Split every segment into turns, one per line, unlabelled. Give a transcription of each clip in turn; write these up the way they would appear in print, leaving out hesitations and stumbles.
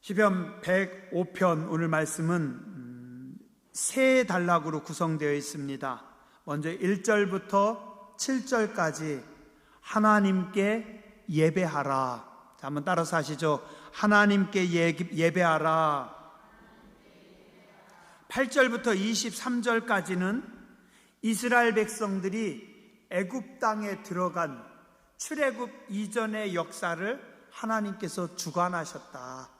시편 105편 오늘 말씀은 세 단락으로 구성되어 있습니다. 먼저 1절부터 7절까지 하나님께 예배하라. 자, 한번 따라서 하시죠. 하나님께 예배하라. 8절부터 23절까지는 이스라엘 백성들이 애굽 땅에 들어간 출애굽 이전의 역사를 하나님께서 주관하셨다.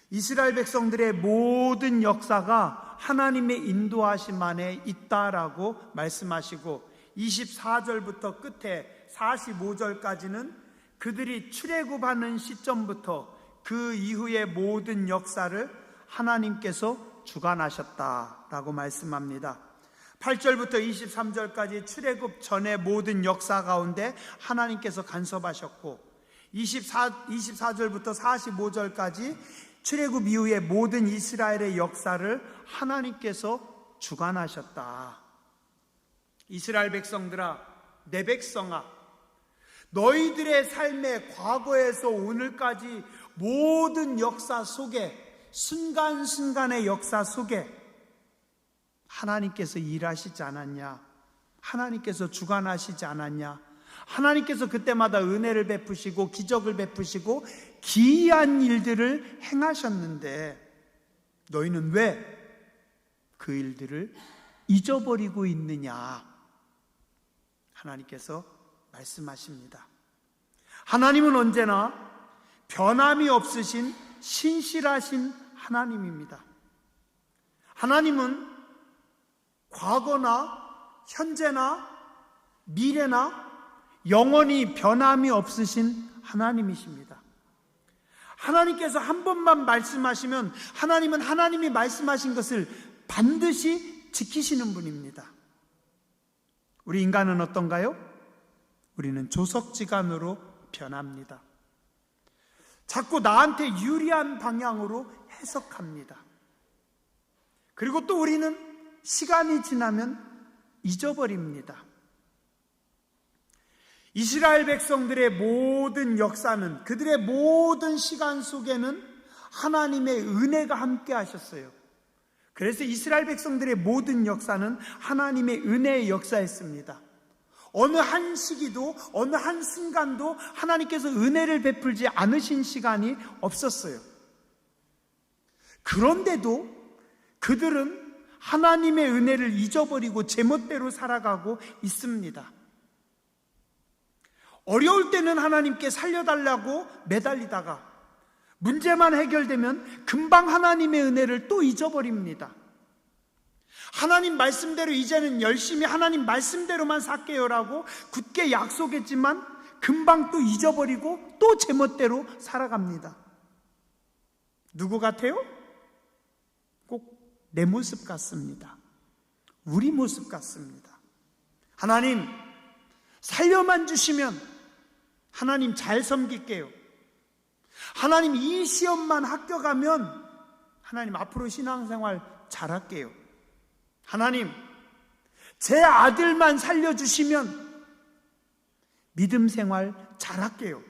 이스라엘 백성들의 모든 역사가 하나님의 인도하심 안에 있다라고 말씀하시고, 24절부터 끝에 45절까지는 그들이 출애굽하는 시점부터 그 이후의 모든 역사를 하나님께서 주관하셨다라고 말씀합니다. 8절부터 23절까지 출애굽 전의 모든 역사 가운데 하나님께서 간섭하셨고, 24절부터 45절까지 출애굽 이후의 모든 이스라엘의 역사를 하나님께서 주관하셨다. 이스라엘 백성들아, 내 백성아, 너희들의 삶의 과거에서 오늘까지 모든 역사 속에, 순간순간의 역사 속에 하나님께서 일하시지 않았냐? 하나님께서 주관하시지 않았냐? 하나님께서 그때마다 은혜를 베푸시고 기적을 베푸시고 기이한 일들을 행하셨는데 너희는 왜 그 일들을 잊어버리고 있느냐? 하나님께서 말씀하십니다. 하나님은 언제나 변함이 없으신 신실하신 하나님입니다. 하나님은 과거나 현재나 미래나 영원히 변함이 없으신 하나님이십니다. 하나님께서 한 번만 말씀하시면 하나님은 하나님이 말씀하신 것을 반드시 지키시는 분입니다. 우리 인간은 어떤가요? 우리는 조석지간으로 변합니다. 자꾸 나한테 유리한 방향으로 해석합니다. 그리고 또 우리는 시간이 지나면 잊어버립니다. 이스라엘 백성들의 모든 역사는, 그들의 모든 시간 속에는 하나님의 은혜가 함께 하셨어요. 그래서 이스라엘 백성들의 모든 역사는 하나님의 은혜의 역사였습니다. 어느 한 시기도, 어느 한 순간도 하나님께서 은혜를 베풀지 않으신 시간이 없었어요. 그런데도 그들은 하나님의 은혜를 잊어버리고 제멋대로 살아가고 있습니다. 어려울 때는 하나님께 살려달라고 매달리다가 문제만 해결되면 금방 하나님의 은혜를 또 잊어버립니다. 하나님 말씀대로 이제는 열심히 하나님 말씀대로만 살게요라고 굳게 약속했지만 금방 또 잊어버리고 또 제멋대로 살아갑니다. 누구 같아요? 꼭 내 모습 같습니다. 우리 모습 같습니다. 하나님 살려만 주시면 하나님 잘 섬길게요. 하나님 이 시험만 합격하면 하나님 앞으로 신앙생활 잘할게요. 하나님 제 아들만 살려주시면 믿음 생활 잘할게요.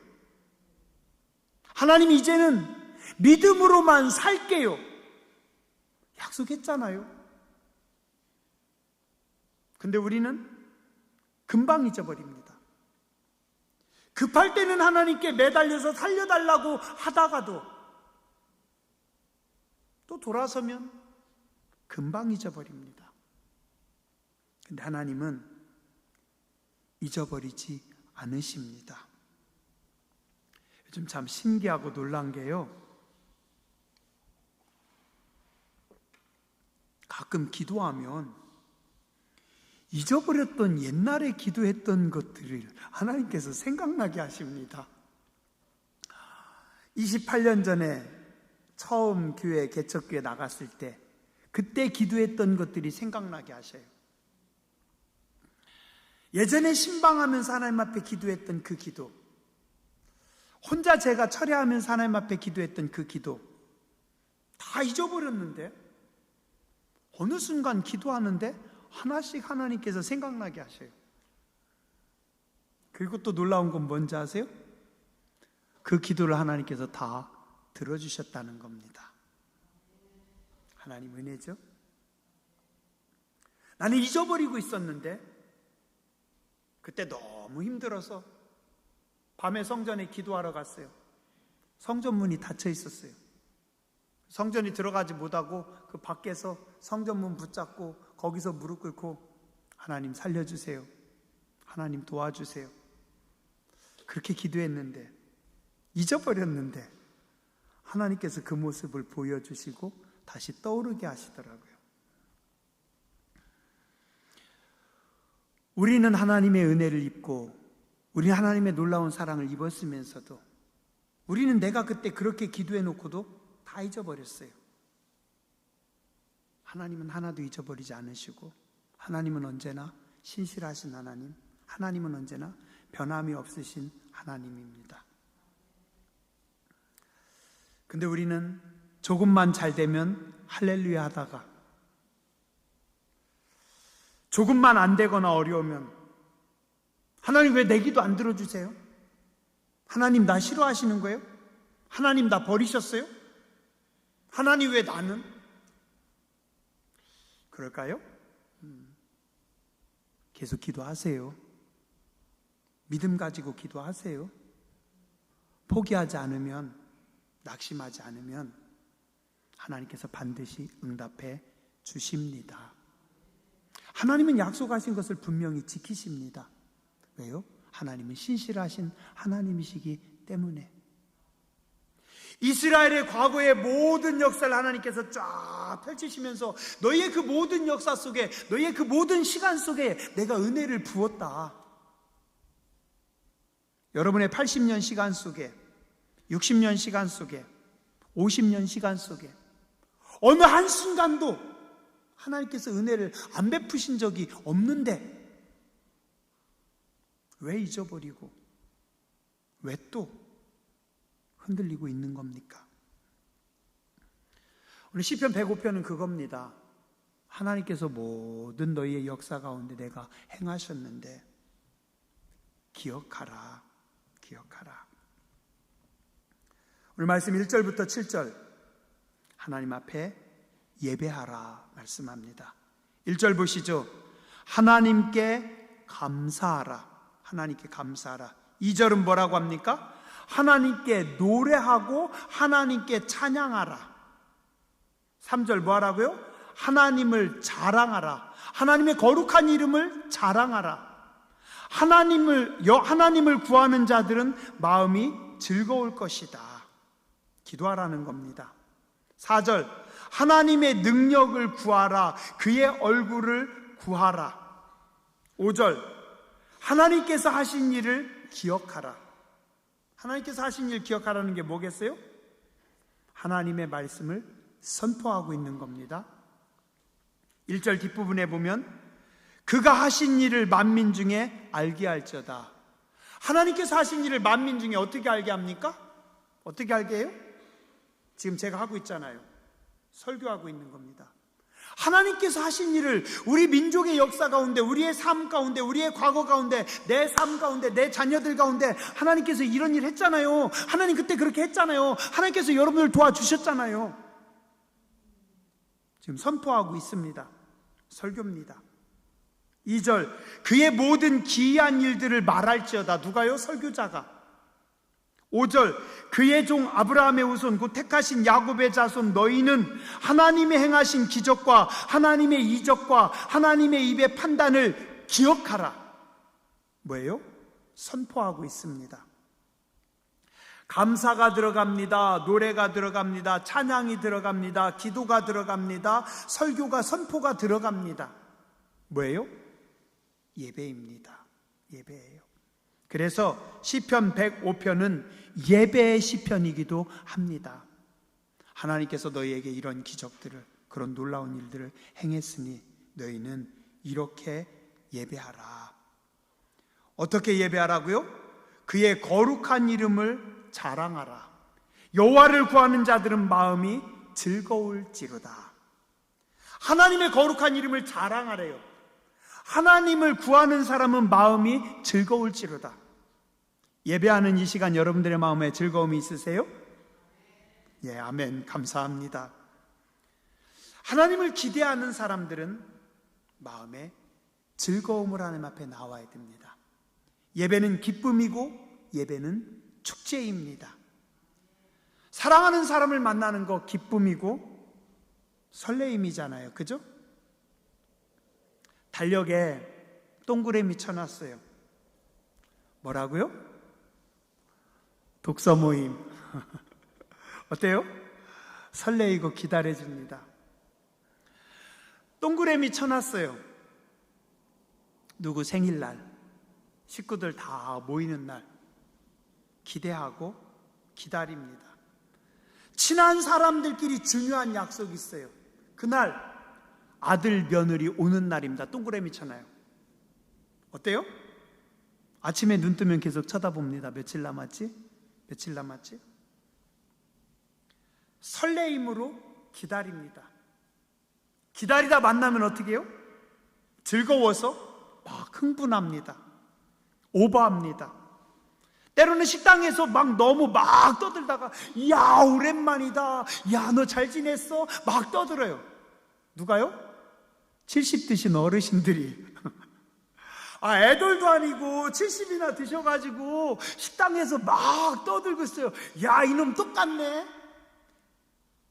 하나님 이제는 믿음으로만 살게요. 약속했잖아요. 근데 우리는 금방 잊어버립니다. 급할 때는 하나님께 매달려서 살려달라고 하다가도 또 돌아서면 금방 잊어버립니다. 근데 하나님은 잊어버리지 않으십니다. 요즘 참 신기하고 놀란 게요, 가끔 기도하면 잊어버렸던 옛날에 기도했던 것들을 하나님께서 생각나게 하십니다. 28년 전에 처음 교회 개척교회 나갔을 때 그때 기도했던 것들이 생각나게 하셔요. 예전에 신방하면서 하나님 앞에 기도했던 그 기도, 혼자 제가 철야하면서 하나님 앞에 기도했던 그 기도 다 잊어버렸는데 어느 순간 기도하는데 하나씩 하나님께서 생각나게 하셔요. 그리고 또 놀라운 건 뭔지 아세요? 그 기도를 하나님께서 다 들어주셨다는 겁니다. 하나님 은혜죠. 나는 잊어버리고 있었는데 그때 너무 힘들어서 밤에 성전에 기도하러 갔어요. 성전 문이 닫혀 있었어요. 성전이 들어가지 못하고 그 밖에서 성전 문 붙잡고 거기서 무릎 꿇고 하나님 살려주세요. 하나님 도와주세요. 그렇게 기도했는데 잊어버렸는데 하나님께서 그 모습을 보여주시고 다시 떠오르게 하시더라고요. 우리는 하나님의 은혜를 입고 우리는 하나님의 놀라운 사랑을 입었으면서도 우리는 내가 그때 그렇게 기도해놓고도 다 잊어버렸어요. 하나님은 하나도 잊어버리지 않으시고 하나님은 언제나 신실하신 하나님, 하나님은 언제나 변함이 없으신 하나님입니다. 근데 우리는 조금만 잘 되면 할렐루야 하다가 조금만 안 되거나 어려우면 하나님 왜 내 기도 안 들어주세요? 하나님 나 싫어하시는 거예요? 하나님 나 버리셨어요? 하나님 왜 나는? 그럴까요? 계속 기도하세요. 믿음 가지고 기도하세요. 포기하지 않으면, 낙심하지 않으면 하나님께서 반드시 응답해 주십니다. 하나님은 약속하신 것을 분명히 지키십니다. 왜요? 하나님은 신실하신 하나님이시기 때문에. 이스라엘의 과거의 모든 역사를 하나님께서 쫙 펼치시면서 너희의 그 모든 역사 속에, 너희의 그 모든 시간 속에 내가 은혜를 부었다. 여러분의 80년 시간 속에, 60년 시간 속에, 50년 시간 속에 어느 한순간도 하나님께서 은혜를 안 베푸신 적이 없는데 왜 잊어버리고 왜 또 흔들리고 있는 겁니까? 오늘 시편 105편은 그겁니다. 하나님께서 모든 너희의 역사 가운데 내가 행하셨는데 기억하라, 기억하라. 오늘 말씀 1절부터 7절 하나님 앞에 예배하라 말씀합니다. 1절 보시죠. 하나님께 감사하라. 하나님께 감사하라. 2절은 뭐라고 합니까? 하나님께 노래하고 하나님께 찬양하라. 3절 뭐 하라고요? 하나님을 자랑하라. 하나님의 거룩한 이름을 자랑하라. 하나님을 구하는 자들은 마음이 즐거울 것이다. 기도하라는 겁니다. 4절 하나님의 능력을 구하라. 그의 얼굴을 구하라. 5절 하나님께서 하신 일을 기억하라. 하나님께서 하신 일 기억하라는 게 뭐겠어요? 하나님의 말씀을 선포하고 있는 겁니다. 1절 뒷부분에 보면 그가 하신 일을 만민 중에 알게 할지어다. 하나님께서 하신 일을 만민 중에 어떻게 알게 합니까? 어떻게 알게 해요? 지금 제가 하고 있잖아요. 설교하고 있는 겁니다. 하나님께서 하신 일을 우리 민족의 역사 가운데, 우리의 삶 가운데, 우리의 과거 가운데, 내 삶 가운데, 내 자녀들 가운데 하나님께서 이런 일 했잖아요. 하나님 그때 그렇게 했잖아요. 하나님께서 여러분을 도와주셨잖아요. 지금 선포하고 있습니다. 설교입니다. 2절 그의 모든 기이한 일들을 말할지어다. 누가요? 설교자가. 5절 그의 종 아브라함의 후손 곧 택하신 야곱의 자손 너희는 하나님의 행하신 기적과 하나님의 이적과 하나님의 입의 판단을 기억하라. 뭐예요? 선포하고 있습니다. 감사가 들어갑니다. 노래가 들어갑니다. 찬양이 들어갑니다. 기도가 들어갑니다. 설교가, 선포가 들어갑니다. 뭐예요? 예배입니다. 예배예요. 그래서 시편 105편은 예배의 시편이기도 합니다. 하나님께서 너희에게 이런 기적들을, 그런 놀라운 일들을 행했으니 너희는 이렇게 예배하라. 어떻게 예배하라고요? 그의 거룩한 이름을 자랑하라. 여호와를 구하는 자들은 마음이 즐거울지로다. 하나님의 거룩한 이름을 자랑하래요. 하나님을 구하는 사람은 마음이 즐거울지로다. 예배하는 이 시간 여러분들의 마음에 즐거움이 있으세요? 예, 아멘. 감사합니다. 하나님을 기대하는 사람들은 마음에 즐거움을 하나님 앞에 나와야 됩니다. 예배는 기쁨이고 예배는 축제입니다. 사랑하는 사람을 만나는 거 기쁨이고 설레임이잖아요. 그죠? 달력에 동그라미 쳐놨어요. 뭐라고요? 독서 모임. 어때요? 설레이고 기다려줍니다. 동그라미 쳐놨어요. 누구 생일날, 식구들 다 모이는 날 기대하고 기다립니다. 친한 사람들끼리 중요한 약속이 있어요. 그날 아들, 며느리 오는 날입니다. 동그라미 쳐놔요. 어때요? 아침에 눈 뜨면 계속 쳐다봅니다. 며칠 남았지? 며칠 남았지? 설레임으로 기다립니다. 기다리다 만나면 어떻게 해요? 즐거워서 막 흥분합니다. 오버합니다. 때로는 식당에서 막 너무 막 떠들다가 야 오랜만이다, 야 너 잘 지냈어? 막 떠들어요. 누가요? 70 드신 어르신들이 애들도 아니고 70이나 드셔가지고 식당에서 막 떠들고 있어요. 야 이놈 똑같네.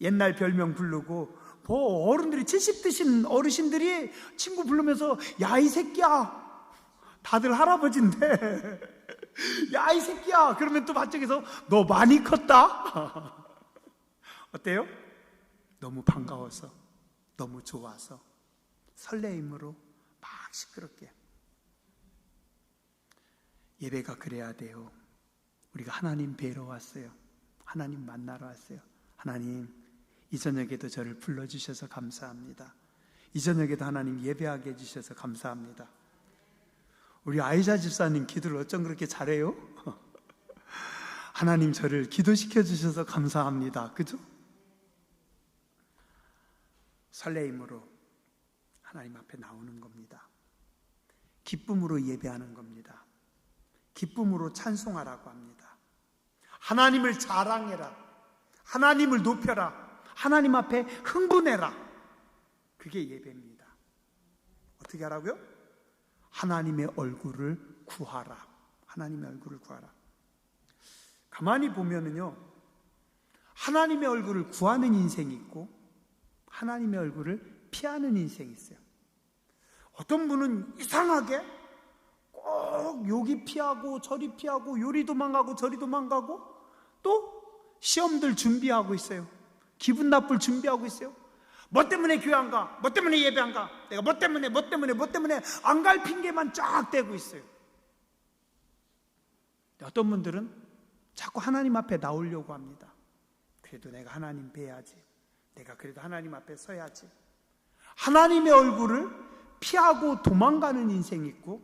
옛날 별명 부르고 어른들이 70 드신 어르신들이 친구 부르면서 야 이 새끼야, 다들 할아버지인데 야 이 새끼야 그러면 또 반쪽에서 너 많이 컸다. 어때요? 너무 반가워서, 너무 좋아서, 설레임으로 막 시끄럽게. 예배가 그래야 돼요. 우리가 하나님 뵈러 왔어요. 하나님 만나러 왔어요. 하나님, 이 저녁에도 저를 불러주셔서 감사합니다. 이 저녁에도 하나님 예배하게 해주셔서 감사합니다. 우리 아이자 집사님 기도를 어쩜 그렇게 잘해요? 하나님 저를 기도시켜 주셔서 감사합니다. 그죠? 설레임으로 하나님 앞에 나오는 겁니다. 기쁨으로 예배하는 겁니다. 기쁨으로 찬송하라고 합니다. 하나님을 자랑해라. 하나님을 높여라. 하나님 앞에 흥분해라. 그게 예배입니다. 어떻게 하라고요? 하나님의 얼굴을 구하라. 하나님의 얼굴을 구하라. 가만히 보면은요, 하나님의 얼굴을 구하는 인생이 있고 하나님의 얼굴을 피하는 인생이 있어요. 어떤 분은 이상하게 꼭 여기 피하고 저리 피하고 요리 도망가고 저리 도망가고 또 시험들 준비하고 있어요. 기분 나쁠 준비하고 있어요. 뭐 때문에 교회 안 가? 뭐 때문에 예배 안 가? 내가 뭐 때문에 안 갈 핑계만 쫙 대고 있어요. 어떤 분들은 자꾸 하나님 앞에 나오려고 합니다. 그래도 내가 하나님 뵈야지. 내가 그래도 하나님 앞에 서야지. 하나님의 얼굴을 피하고 도망가는 인생이 있고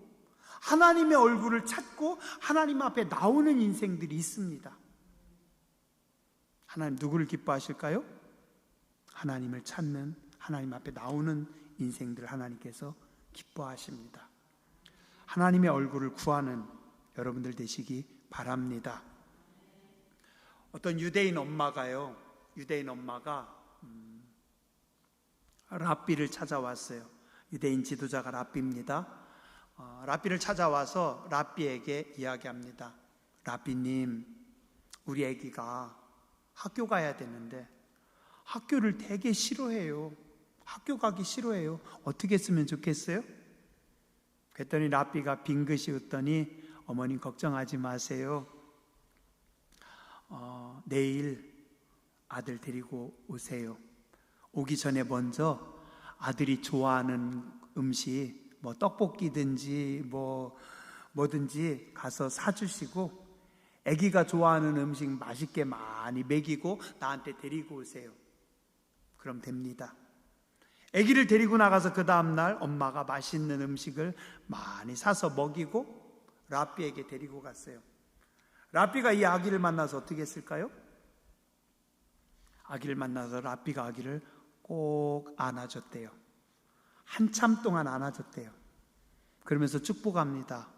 하나님의 얼굴을 찾고 하나님 앞에 나오는 인생들이 있습니다. 하나님 누구를 기뻐하실까요? 하나님을 찾는, 하나님 앞에 나오는 인생들 하나님께서 기뻐하십니다. 하나님의 얼굴을 구하는 여러분들 되시기 바랍니다. 어떤 유대인 엄마가 랍비를 찾아왔어요. 유대인 지도자가 랍비입니다. 랍비를 찾아와서 랍비에게 이야기합니다. 랍비님, 우리 아기가 학교 가야 되는데 학교를 되게 싫어해요. 학교 가기 싫어해요. 어떻게 했으면 좋겠어요? 그랬더니 랍비가 빙긋이 웃더니 어머님 걱정하지 마세요. 내일 아들 데리고 오세요. 오기 전에 먼저 아들이 좋아하는 음식, 뭐 떡볶이든지 뭐든지 가서 사주시고 아기가 좋아하는 음식 맛있게 많이 먹이고 나한테 데리고 오세요. 그럼 됩니다. 아기를 데리고 나가서 그 다음날 엄마가 맛있는 음식을 많이 사서 먹이고 랍비에게 데리고 갔어요. 랍비가 이 아기를 만나서 어떻게 했을까요? 아기를 만나서 랍비가 아기를 꼭 안아줬대요. 한참 동안 안아줬대요. 그러면서 축복합니다.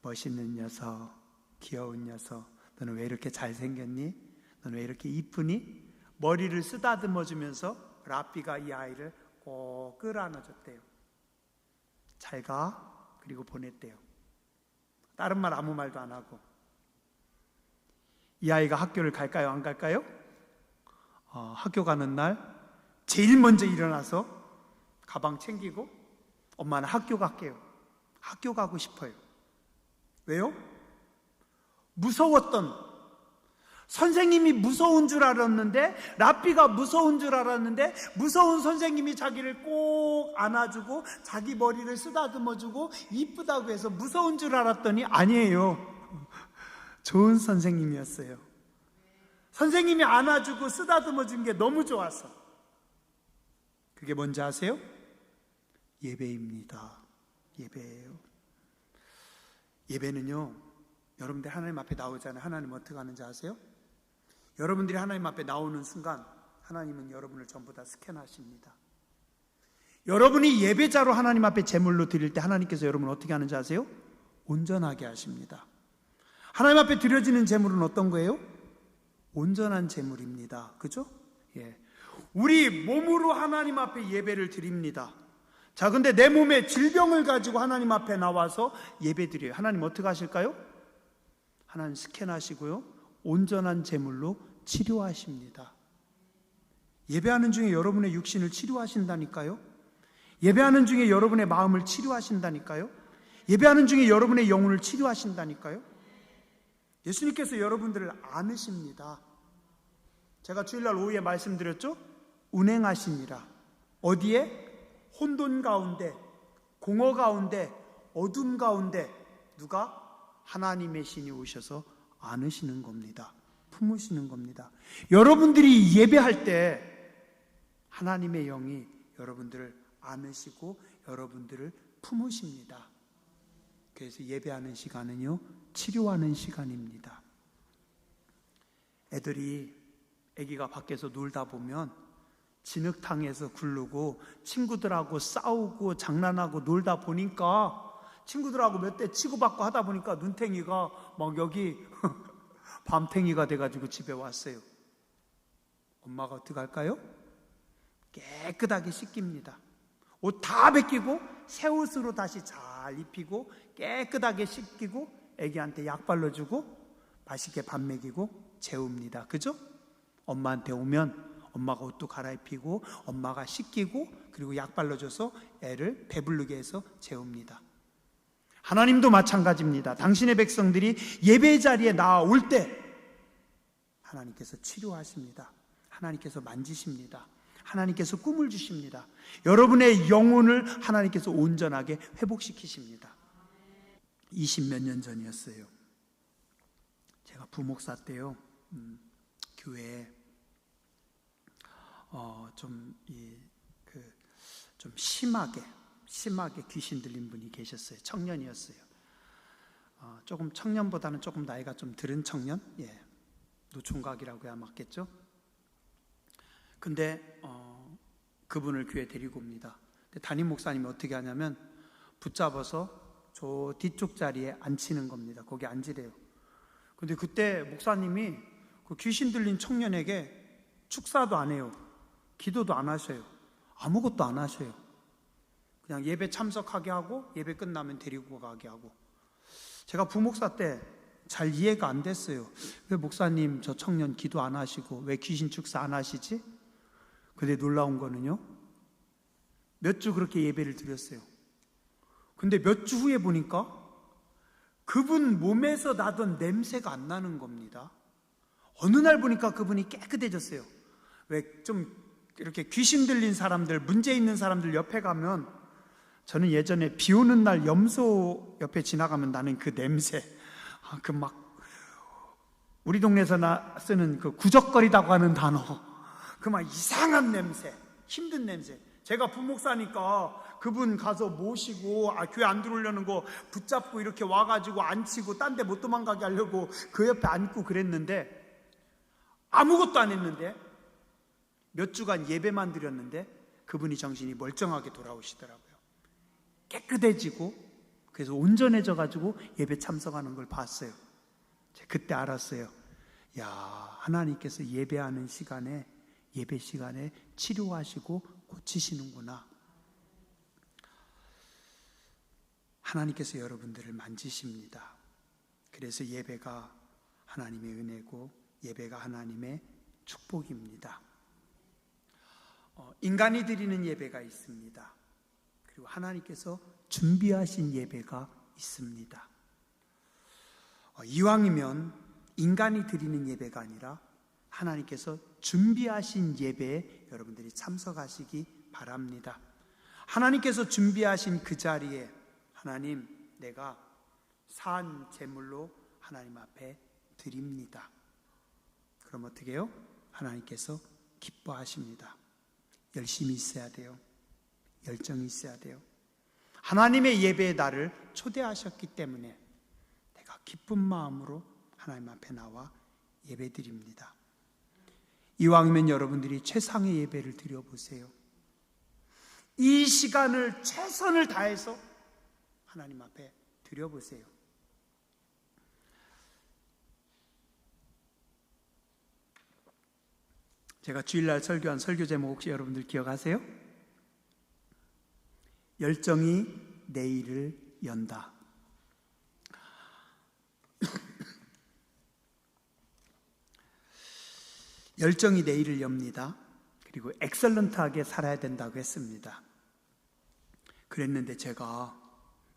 멋있는 녀석, 귀여운 녀석, 너는 왜 이렇게 잘생겼니? 너는 왜 이렇게 이쁘니? 머리를 쓰다듬어 주면서 랍비가 이 아이를 꼭 끌어안아줬대요. 잘 가. 그리고 보냈대요. 다른 말 아무 말도 안 하고. 이 아이가 학교를 갈까요? 안 갈까요? 학교 가는 날 제일 먼저 일어나서 가방 챙기고 엄마는 학교 갈게요. 학교 가고 싶어요. 왜요? 무서웠던, 선생님이 무서운 줄 알았는데, 랍비가 무서운 줄 알았는데, 무서운 선생님이 자기를 꼭 안아주고 자기 머리를 쓰다듬어주고 이쁘다고 해서 무서운 줄 알았더니 아니에요. 좋은 선생님이었어요. 선생님이 안아주고 쓰다듬어준 게 너무 좋아서. 그게 뭔지 아세요? 예배입니다. 예배예요. 예배는요, 여러분들 하나님 앞에 나오잖아요. 하나님 어떻게 하는지 아세요? 여러분들이 하나님 앞에 나오는 순간 하나님은 여러분을 전부 다 스캔하십니다. 여러분이 예배자로 하나님 앞에 제물로 드릴 때 하나님께서 여러분을 어떻게 하는지 아세요? 온전하게 하십니다. 하나님 앞에 드려지는 제물은 어떤 거예요? 온전한 제물입니다. 그죠? 예. 우리 몸으로 하나님 앞에 예배를 드립니다. 자, 근데 내 몸에 질병을 가지고 하나님 앞에 나와서 예배 드려요. 하나님 어떻게 하실까요? 하나님 스캔하시고요, 온전한 제물로 치료하십니다. 예배하는 중에 여러분의 육신을 치료하신다니까요. 예배하는 중에 여러분의 마음을 치료하신다니까요. 예배하는 중에 여러분의 영혼을 치료하신다니까요. 예수님께서 여러분들을 안으십니다. 제가 주일날 오후에 말씀드렸죠? 운행하시니라. 어디에? 혼돈 가운데, 공허 가운데, 어둠 가운데 누가? 하나님의 신이 오셔서 안으시는 겁니다. 품으시는 겁니다. 여러분들이 예배할 때 하나님의 영이 여러분들을 안으시고 여러분들을 품으십니다. 그래서 예배하는 시간은요, 치료하는 시간입니다. 애기가 밖에서 놀다 보면 진흙탕에서 굴르고 친구들하고 싸우고 장난하고 놀다 보니까, 친구들하고 몇 대 치고받고 하다 보니까 눈탱이가 막 여기 밤탱이가 돼가지고 집에 왔어요. 엄마가 어떻게 할까요? 깨끗하게 씻깁니다. 옷 다 벗기고 새 옷으로 다시 잘 입히고 깨끗하게 씻기고 애기한테 약 발라주고 맛있게 밥 먹이고 재웁니다. 그죠? 엄마한테 오면 엄마가 옷도 갈아입히고 엄마가 씻기고 그리고 약 발라줘서 애를 배부르게 해서 재웁니다. 하나님도 마찬가지입니다. 당신의 백성들이 예배 자리에 나올 때 하나님께서 치료하십니다. 하나님께서 만지십니다. 하나님께서 꿈을 주십니다. 여러분의 영혼을 하나님께서 온전하게 회복시키십니다. 20몇 년 전이었어요. 제가 부목사 때요, 교회에 좀 심하게 귀신 들린 분이 계셨어요. 청년이었어요. 조금 청년보다는 조금 나이가 좀 들은 청년? 예. 노총각이라고 해야 맞겠죠? 근데 그분을 교회에 데리고 옵니다. 근데 담임 목사님이 어떻게 하냐면 붙잡아서 저 뒤쪽 자리에 앉히는 겁니다. 거기 앉으래요. 근데 그때 목사님이 그 귀신 들린 청년에게 축사도 안 해요. 기도도 안 하셔요. 아무것도 안 하셔요. 그냥 예배 참석하게 하고 예배 끝나면 데리고 가게 하고. 제가 부목사 때 잘 이해가 안 됐어요. 왜 목사님 저 청년 기도 안 하시고 왜 귀신 축사 안 하시지? 근데 놀라운 거는요, 몇 주 그렇게 예배를 드렸어요. 근데 몇 주 후에 보니까 그분 몸에서 나던 냄새가 안 나는 겁니다. 어느 날 보니까 그분이 깨끗해졌어요. 왜 좀 이렇게 귀신 들린 사람들, 문제 있는 사람들 옆에 가면, 저는 예전에 비 오는 날 염소 옆에 지나가면 나는 그 냄새, 우리 동네에서 쓰는 그 구적거리다고 하는 단어, 그 막 이상한 냄새, 힘든 냄새. 제가 부목사니까 그분 가서 모시고 교회 안 들어오려는 거 붙잡고 이렇게 와가지고 앉히고 딴 데 못 도망가게 하려고 그 옆에 앉고 그랬는데, 아무것도 안 했는데 몇 주간 예배만 드렸는데 그분이 정신이 멀쩡하게 돌아오시더라고요. 깨끗해지고, 그래서 온전해져 가지고 예배 참석하는 걸 봤어요. 그때 알았어요. 야, 하나님께서 예배하는 시간에 예배 시간에 치료하시고 고치시는구나. 하나님께서 여러분들을 만지십니다. 그래서 예배가 하나님의 은혜고 예배가 하나님의 축복입니다. 인간이 드리는 예배가 있습니다. 그리고 하나님께서 준비하신 예배가 있습니다. 이왕이면 인간이 드리는 예배가 아니라 하나님께서 준비하신 예배에 여러분들이 참석하시기 바랍니다. 하나님께서 준비하신 그 자리에 하나님, 내가 산 제물로 하나님 앞에 드립니다. 그럼 어떻게 해요? 하나님께서 기뻐하십니다. 열심히 있어야 돼요. 열정이 있어야 돼요. 하나님의 예배에 나를 초대하셨기 때문에 내가 기쁜 마음으로 하나님 앞에 나와 예배 드립니다. 이왕이면 여러분들이 최상의 예배를 드려보세요. 이 시간을 최선을 다해서 하나님 앞에 드려보세요. 제가 주일날 설교한 설교 제목 혹시 여러분들 기억하세요? 열정이 내일을 연다. 열정이 내일을 엽니다. 그리고 엑설런트하게 살아야 된다고 했습니다. 그랬는데 제가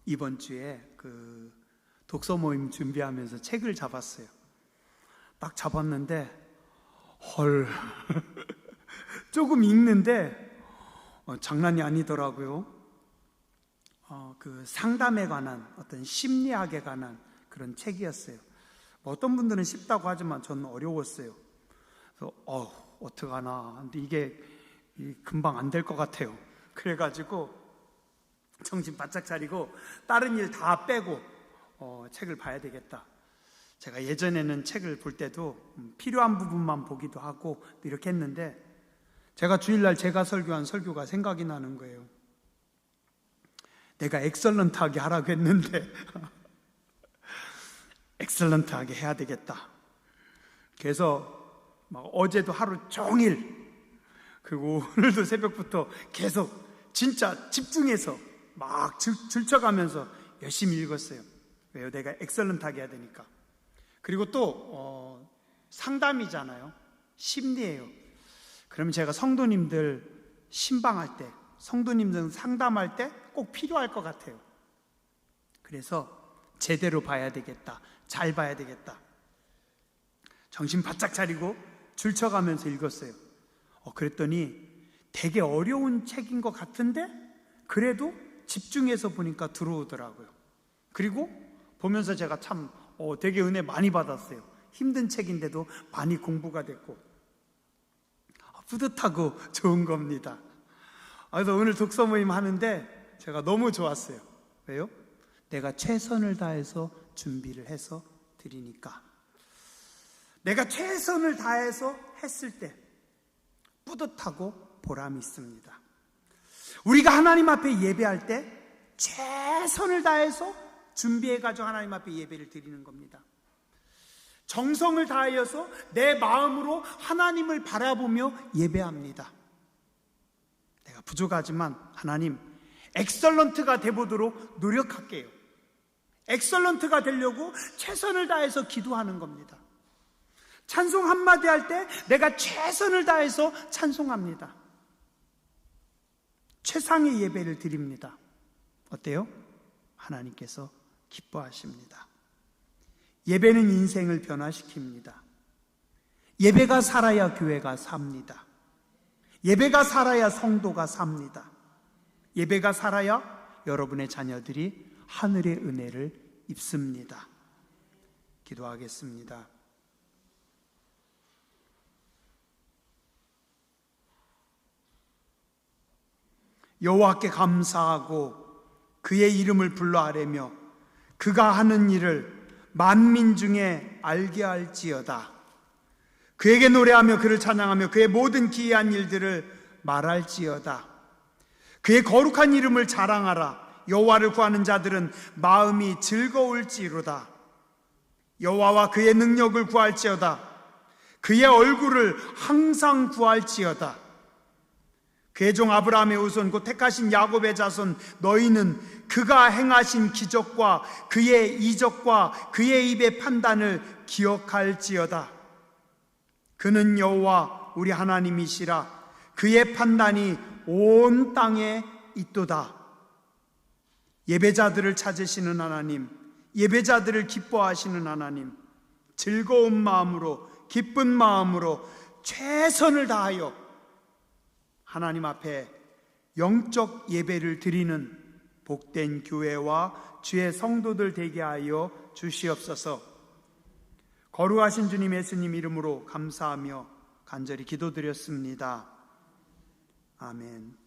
이번 주에 그 독서 모임 준비하면서 책을 잡았어요. 딱 잡았는데 헐 조금 읽는데 장난이 아니더라고요. 그 상담에 관한 어떤 심리학에 관한 그런 책이었어요. 어떤 분들은 쉽다고 하지만 저는 어려웠어요. 그래서 어떡하나. 근데 이게 금방 안 될 것 같아요. 그래가지고 정신 바짝 차리고 다른 일 다 빼고 책을 봐야 되겠다. 제가 예전에는 책을 볼 때도 필요한 부분만 보기도 하고 이렇게 했는데 제가 주일날 제가 설교한 설교가 생각이 나는 거예요. 내가 엑설런트하게 하라고 했는데 엑설런트하게 해야 되겠다. 그래서 어제도 하루 종일 그리고 오늘도 새벽부터 계속 진짜 집중해서 막 들쳐가면서 열심히 읽었어요. 왜요? 내가 엑설런트하게 해야 되니까. 그리고 또 상담이잖아요. 심리예요. 그러면 제가 성도님들 신방할 때, 성도님들 상담할 때 꼭 필요할 것 같아요. 그래서 제대로 봐야 되겠다. 잘 봐야 되겠다. 정신 바짝 차리고 줄쳐가면서 읽었어요. 그랬더니 되게 어려운 책인 것 같은데 그래도 집중해서 보니까 들어오더라고요. 그리고 보면서 제가 참 되게 은혜 많이 받았어요. 힘든 책인데도 많이 공부가 됐고 뿌듯하고 좋은 겁니다. 그래서 오늘 독서 모임 하는데 제가 너무 좋았어요. 왜요? 내가 최선을 다해서 준비를 해서 드리니까. 내가 최선을 다해서 했을 때 뿌듯하고 보람이 있습니다. 우리가 하나님 앞에 예배할 때 최선을 다해서 준비해가지고 하나님 앞에 예배를 드리는 겁니다. 정성을 다하여서 내 마음으로 하나님을 바라보며 예배합니다. 내가 부족하지만 하나님 엑설런트가 되보도록 노력할게요. 엑설런트가 되려고 최선을 다해서 기도하는 겁니다. 찬송 한마디 할 때 내가 최선을 다해서 찬송합니다. 최상의 예배를 드립니다. 어때요? 하나님께서 기뻐하십니다. 예배는 인생을 변화시킵니다. 예배가 살아야 교회가 삽니다. 예배가 살아야 성도가 삽니다. 예배가 살아야 여러분의 자녀들이 하늘의 은혜를 입습니다. 기도하겠습니다. 여호와께 감사하고 그의 이름을 불러 아뢰며 그가 하는 일을 만민 중에 알게 할지어다. 그에게 노래하며 그를 찬양하며 그의 모든 기이한 일들을 말할지어다. 그의 거룩한 이름을 자랑하라. 여호와를 구하는 자들은 마음이 즐거울지로다. 여호와와 그의 능력을 구할지어다. 그의 얼굴을 항상 구할지어다. 그의 종 아브라함의 후손 곧 택하신 야곱의 자손 너희는 그가 행하신 기적과 그의 이적과 그의 입의 판단을 기억할지어다. 그는 여호와 우리 하나님이시라. 그의 판단이 온 땅에 있도다. 예배자들을 찾으시는 하나님, 예배자들을 기뻐하시는 하나님, 즐거운 마음으로 기쁜 마음으로 최선을 다하여 하나님 앞에 영적 예배를 드리는 복된 교회와 주의 성도들 되게 하여 주시옵소서. 거룩하신 주님 예수님 이름으로 감사하며 간절히 기도드렸습니다. 아멘.